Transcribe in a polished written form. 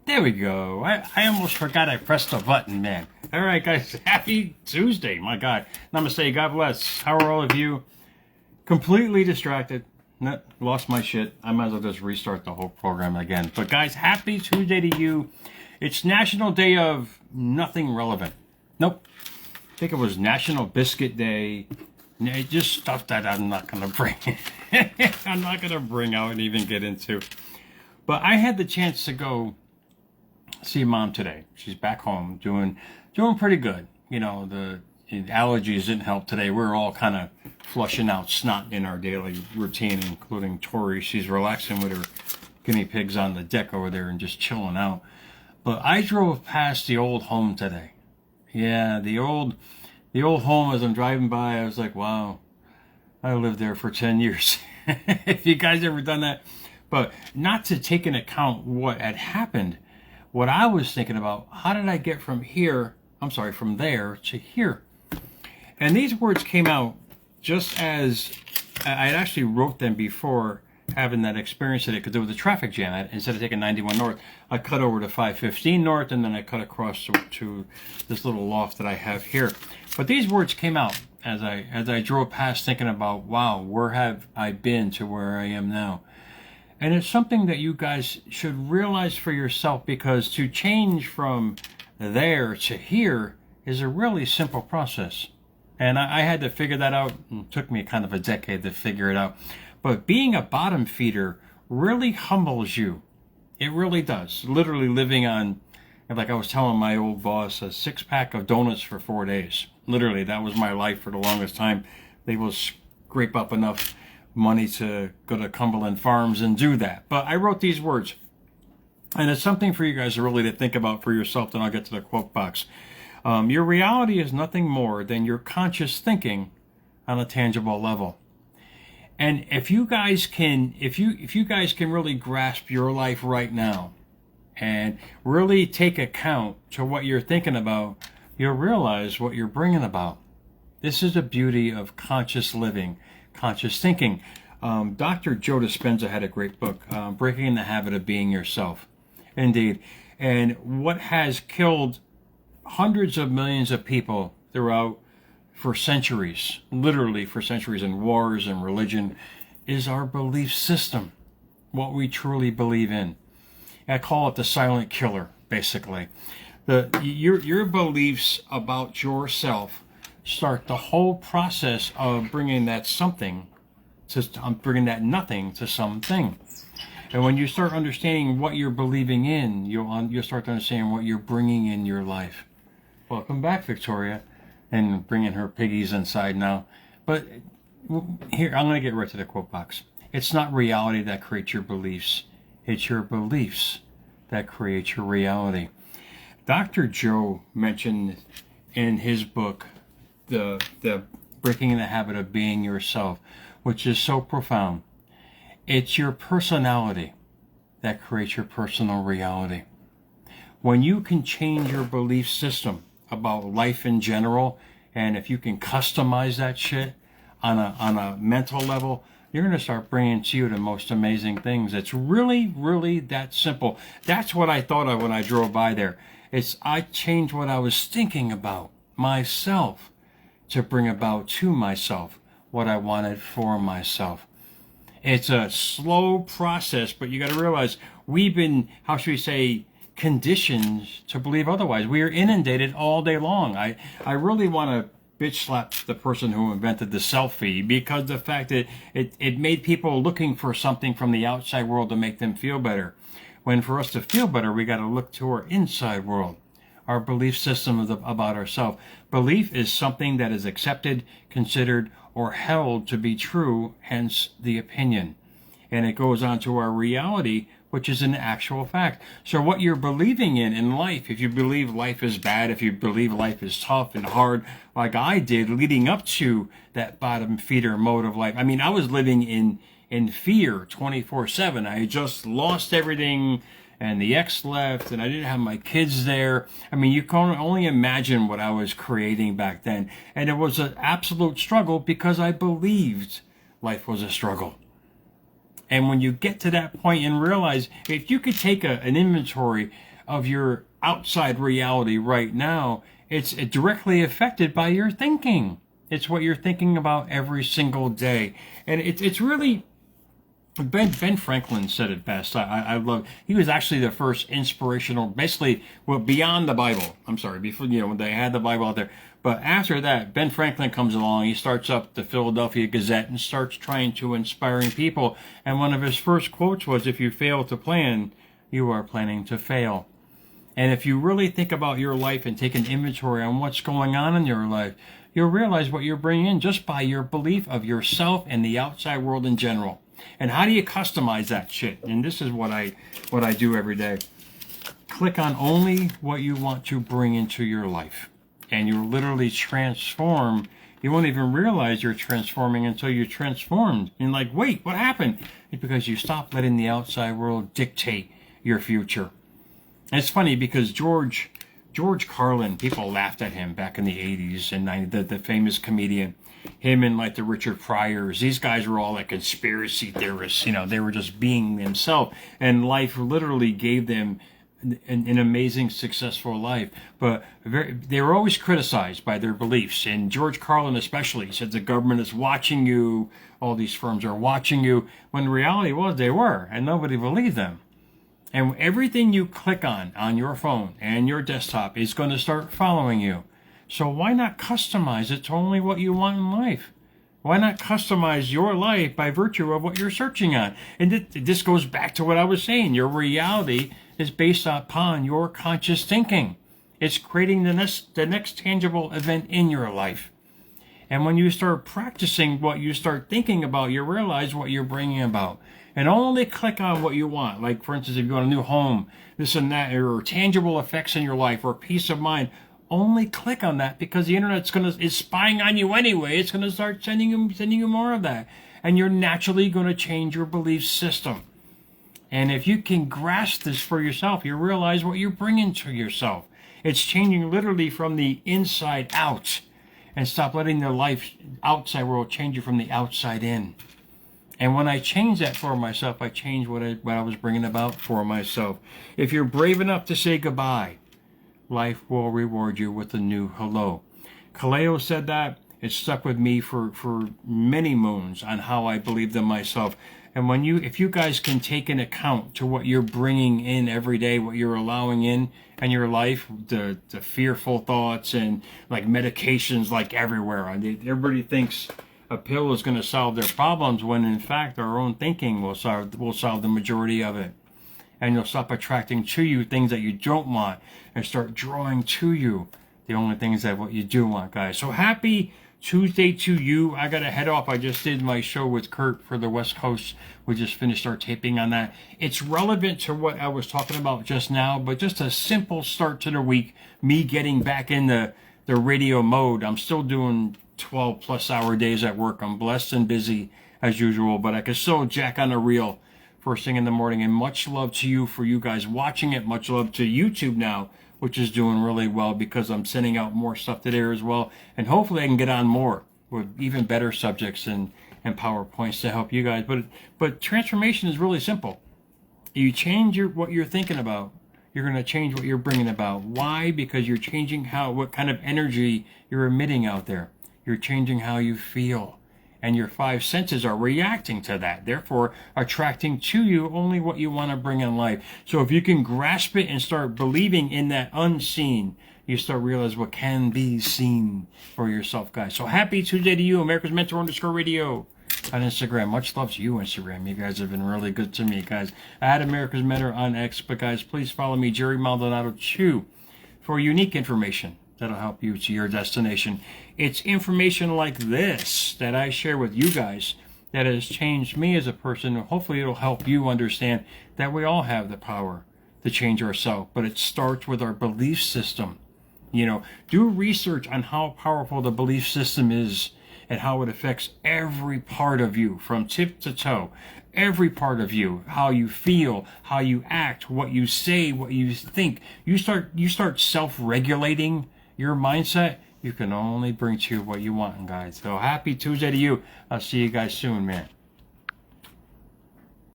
There we go. I almost forgot I pressed the button, man. All right, guys. Happy Tuesday. My God. Namaste. God bless. How are all of you? Completely distracted. Lost my shit. I might as well just restart the whole program again. But, guys, happy Tuesday to you. It's National Day of Nothing Relevant. Nope. I think it was National Biscuit Day. Just stuff that I'm not going to bring. I'm not going to bring out and even get into. But I had the chance to go see Mom today. She's back home doing pretty good. You know, the allergies didn't help today. We're all kind of flushing out snot in our daily routine, including Tori. She's relaxing with her guinea pigs on the deck over there and just chilling out. But I drove past the old home today. Yeah, the old home. As I'm driving by, I was like, wow, I lived there for 10 years. If you guys ever done that. But not to take into account what had happened. What I was thinking about, how did I get from there to here? And these words came out just as I actually wrote them before having that experience today, because there was a traffic jam. Instead of taking 91 north, I cut over to 515 north, and then I cut across to this little loft that I have here. But these words came out as I drove past, thinking about, wow, where have I been to where I am now? And it's something that you guys should realize for yourself, because to change from there to here is a really simple process. And I had to figure that out. It took me kind of a decade to figure it out. But being a bottom feeder really humbles you. It really does. Literally living on, like I was telling my old boss, a 6-pack of donuts for 4 days. Literally, that was my life for the longest time. They will scrape up enough money to go to Cumberland Farms and do that. But I wrote these words, and it's something for you guys really to think about for yourself. Then I'll get to the quote box. Your reality is nothing more than your conscious thinking on a tangible level. And if you guys can really grasp your life right now and really take account to what you're thinking about, you'll realize what you're bringing about. This is the beauty of conscious living, conscious thinking. Dr. Joe Dispenza had a great book, Breaking the Habit of Being Yourself. Indeed. And what has killed hundreds of millions of people throughout for centuries, literally for centuries, in wars and religion, is our belief system, what we truly believe in. I call it the silent killer, basically. Your beliefs about yourself start the whole process of bringing that nothing to something. And when you start understanding what you're believing in, you'll start to understand what you're bringing in your life. Welcome back, Victoria, and bringing her piggies inside now. But here, I'm going to get right to the quote box. It's not reality that creates your beliefs. It's your beliefs that create your reality. Dr. Joe mentioned in his book, the Breaking the Habit of Being Yourself, which is so profound. It's your personality that creates your personal reality. When you can change your belief system about life in general, and if you can customize that shit on a mental level, you're going to start bringing to you the most amazing things. It's really, really that simple. That's what I thought of when I drove by there. I changed what I was thinking about myself to bring about to myself what I wanted for myself. It's a slow process, but you got to realize we've been, how should we say, conditioned to believe otherwise. We are inundated all day long. I really want to bitch slap the person who invented the selfie, because the fact that it made people looking for something from the outside world to make them feel better. When for us to feel better, we got to look to our inside world, our belief system about ourselves. Belief is something that is accepted, considered, or held to be true, hence the opinion. And it goes on to our reality, which is an actual fact. So what you're believing in life, if you believe life is bad, if you believe life is tough and hard, like I did leading up to that bottom feeder mode of life. I mean, I was living in fear 24/7. I had just lost everything, and the ex left, and I didn't have my kids there. I mean, you can only imagine what I was creating back then. And it was an absolute struggle because I believed life was a struggle. And when you get to that point and realize, if you could take an inventory of your outside reality right now, it's directly affected by your thinking. It's what you're thinking about every single day. And it's really, Ben Franklin said it best. I love, he was actually the first inspirational, basically, well, beyond the Bible. I'm sorry, before, when they had the Bible out there. But after that, Ben Franklin comes along. He starts up the Philadelphia Gazette and starts trying to inspiring people. And one of his first quotes was, if you fail to plan, you are planning to fail. And if you really think about your life and take an inventory on what's going on in your life, you'll realize what you're bringing in just by your belief of yourself and the outside world in general. And how do you customize that shit? And this is what I do every day. Click on only what you want to bring into your life. And you literally transform. You won't even realize you're transforming until you're transformed. And like, wait, what happened? It's because you stop letting the outside world dictate your future. And it's funny because George Carlin, people laughed at him back in the 80s and 90s, the famous comedian. Him and like the Richard Pryors, these guys were all like conspiracy theorists. They were just being themselves, and life literally gave them an amazing, successful life. But they were always criticized by their beliefs. And George Carlin especially said the government is watching you, all these firms are watching you, when the reality was they were, and nobody believed them. And everything you click on your phone and your desktop is going to start following you. So why not customize it to only what you want in life? Why not customize your life by virtue of what you're searching on? And this goes back to what I was saying. Your reality is based upon your conscious thinking. It's creating the next tangible event in your life. And when you start practicing what you start thinking about, you realize what you're bringing about. And only click on what you want. Like, for instance, if you want a new home, this and that, or tangible effects in your life, or peace of mind, only click on that, because the internet's is spying on you anyway. It's going to start sending you more of that. And you're naturally going to change your belief system. And if you can grasp this for yourself, you realize what you're bringing to yourself. It's changing literally from the inside out. And stop letting the life outside world change you from the outside in. And when I change that for myself, I change what I was bringing about for myself. If you're brave enough to say goodbye, life will reward you with a new hello. Kaleo said that. It stuck with me for many moons on how I believed in myself. And if you guys can take an account to what you're bringing in every day, what you're allowing in your life, the fearful thoughts and like medications like everywhere. Everybody thinks a pill is going to solve their problems, when in fact our own thinking will solve the majority of it. And you'll stop attracting to you things that you don't want, and start drawing to you the only things that what you do want, guys. So happy Tuesday to you. I got to head off. I just did my show with Kurt for the West Coast. We just finished our taping on that. It's relevant to what I was talking about just now, but just a simple start to the week. Me getting back in the radio mode. I'm still doing 12 plus hour days at work. I'm blessed and busy as usual, but I can still jack on a reel first thing in the morning. And much love to you for you guys watching it. Much love to YouTube now, which is doing really well, because I'm sending out more stuff to there as well. And hopefully I can get on more with even better subjects and PowerPoints to help you guys. But transformation is really simple. You change what you're thinking about, you're going to change what you're bringing about. Why? Because you're changing what kind of energy you're emitting out there. You're changing how you feel. And your 5 senses are reacting to that, therefore attracting to you only what you want to bring in life. So if you can grasp it and start believing in that unseen, you start realizing what can be seen for yourself, guys. So happy Tuesday to you, America's Mentor _radio on Instagram. Much love to you, Instagram. You guys have been really good to me, guys. I had America's Mentor on X, but guys, please follow me, Jerry Maldonado 2, for unique information that'll help you to your destination. It's information like this that I share with you guys that has changed me as a person. Hopefully it'll help you understand that we all have the power to change ourselves, but it starts with our belief system. Do research on how powerful the belief system is and how it affects every part of you from tip to toe. Every part of you, how you feel, how you act, what you say, what you think. You start self-regulating your mindset. You can only bring to you what you want, guys. So happy Tuesday to you. I'll see you guys soon, man.